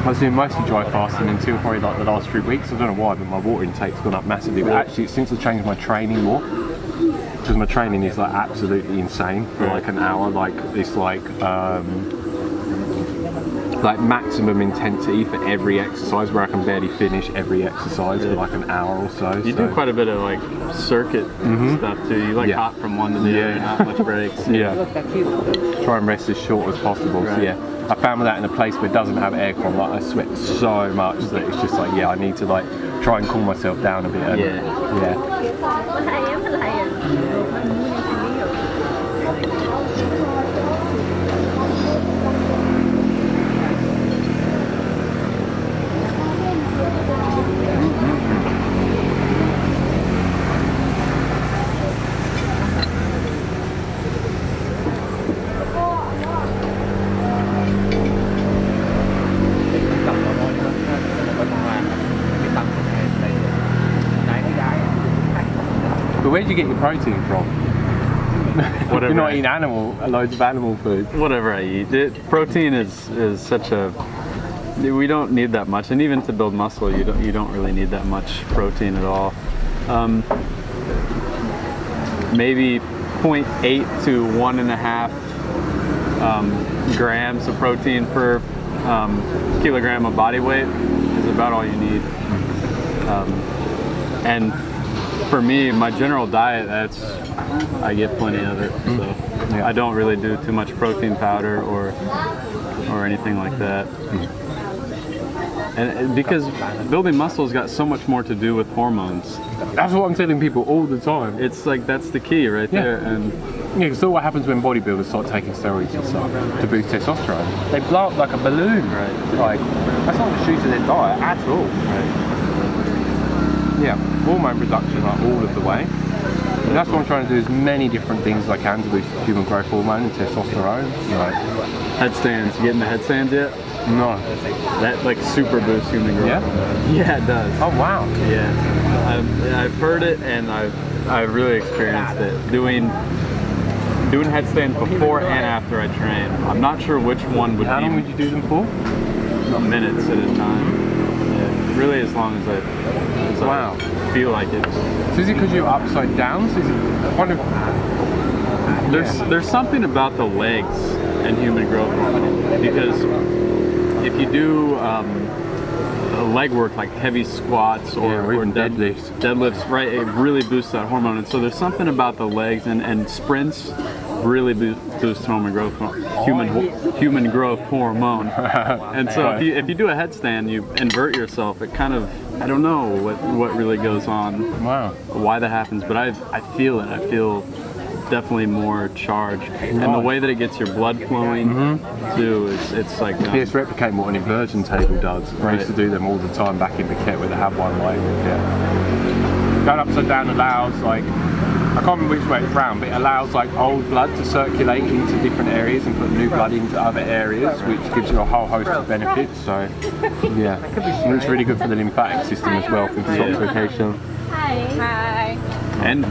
I was doing mostly dry fasting until probably like the last 3 weeks. I don't know why, but my water intake's gone up massively. But actually, since I changed my training more, because my training is like absolutely insane for like an hour. Like it's like maximum intensity for every exercise, where I can barely finish every exercise for like an hour or so. You do quite a bit of like circuit stuff too. You like hop from one to the other, not much breaks. Yeah. Try and rest as short as possible. Right. So yeah, I found that in a place where it doesn't have aircon, like I sweat so much that it's just like, yeah, I need to like try and cool myself down a bit. And, yeah. But where do you get your protein from? Whatever. You're not eating loads of animal food. Whatever I eat. Protein is such a, we don't need that much, and even to build muscle, you don't really need that much protein at all. Maybe 0.8 to 1.5 grams of protein per kilogram of body weight is about all you need. And for me, my general diet, I get plenty of it. So I don't really do too much protein powder or anything like that. And because building muscle's got so much more to do with hormones. That's what I'm telling people all the time. It's like, that's the key right there. And yeah, because what happens when bodybuilders start taking steroids and stuff to boost testosterone? They blow up like a balloon. Right. Like, that's not the shoe to their diet at all. Right. Yeah, hormone production like all of the way. That's what I'm trying to do, as many different things as I can to boost human growth hormone and testosterone. Like, Headstands. You getting the headstands yet? no. That like super boosts human growth. Yeah? Yeah, it does. Oh wow. Yeah, I've heard it and I've really experienced it. Doing headstands before and after I train. I'm not sure which one would How be long would you do them for? minutes at a time. Yeah, really as long as I feel like it. So is it because you're upside down? So is it kind of... There's something about the legs and human growth hormone, because if you do leg work like heavy squats or even deadlifts, right, it really boosts that hormone. And so there's something about the legs and sprints really boost human growth hormone. And so if you do a headstand, you invert yourself. It kind of, I don't know what really goes on. Wow. Why that happens, but I feel it. I feel definitely more charged, and the way that it gets your blood flowing too, it's like It's replicating what an inversion table does. I used to do them all the time back in Phuket where they have one like, going upside down allows, like, I can't remember which way it's round, but it allows like old blood to circulate into different areas and put new blood into other areas, which gives you a whole host of benefits. So yeah, and it's really good for the lymphatic system as well, for detoxification. Hi. And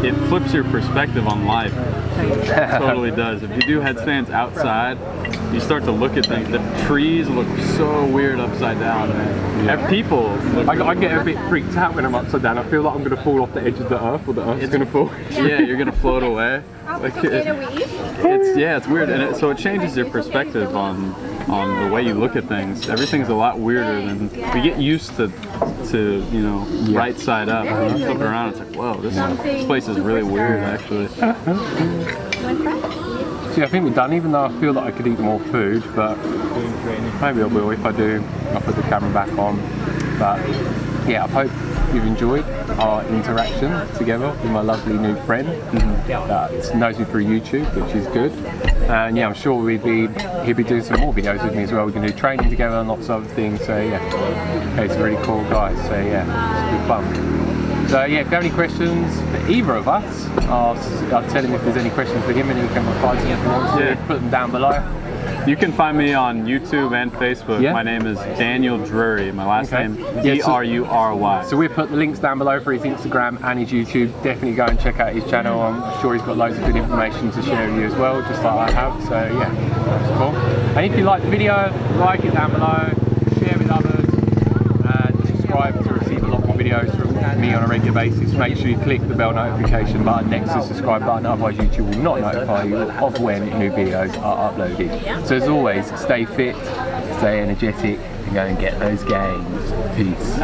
it flips your perspective on life. It totally does. If you do headstands outside, you start to look at things. The trees look so weird upside down. And people look I get a bit freaked out when I'm upside down. I feel like I'm going to fall off the edge of the earth, or the earth's going to fall. Yeah, you're going to float away. Like it's weird, and so it changes your perspective on the way you look at things. Everything's a lot weirder than we get used to you know, right side up. And you flip around, it's like, whoa, this place is really weird actually. See, I think we're done, even though I feel that I could eat more food, but maybe I will. If I do, I'll put the camera back on. But yeah, I hope you've enjoyed our interaction together with my lovely new friend that knows me through YouTube, which is good. And yeah, I'm sure he'll be doing some more videos with me as well. We can do training together and lots of other things. So yeah, he's a really cool guy. So yeah, it's good fun. So yeah, if you have any questions for either of us, I'll tell him if there's any questions for him, and he can reply to them if he wants to. Put them down below. You can find me on YouTube and Facebook. My name is Daniel Drury. My last name, D-R-U-R-Y. So we'll put the links down below for his Instagram and his YouTube. Definitely go and check out his channel. I'm sure he's got loads of good information to share with you as well, just like I have. So yeah, that's cool. And if you like the video, like it down below, share with others, and subscribe to receive a lot more videos from me on a regular basis. Make sure you click the bell notification button next to the subscribe button, otherwise YouTube will not notify you of when new videos are uploaded. So as always, stay fit, stay energetic, and go and get those gains. Peace.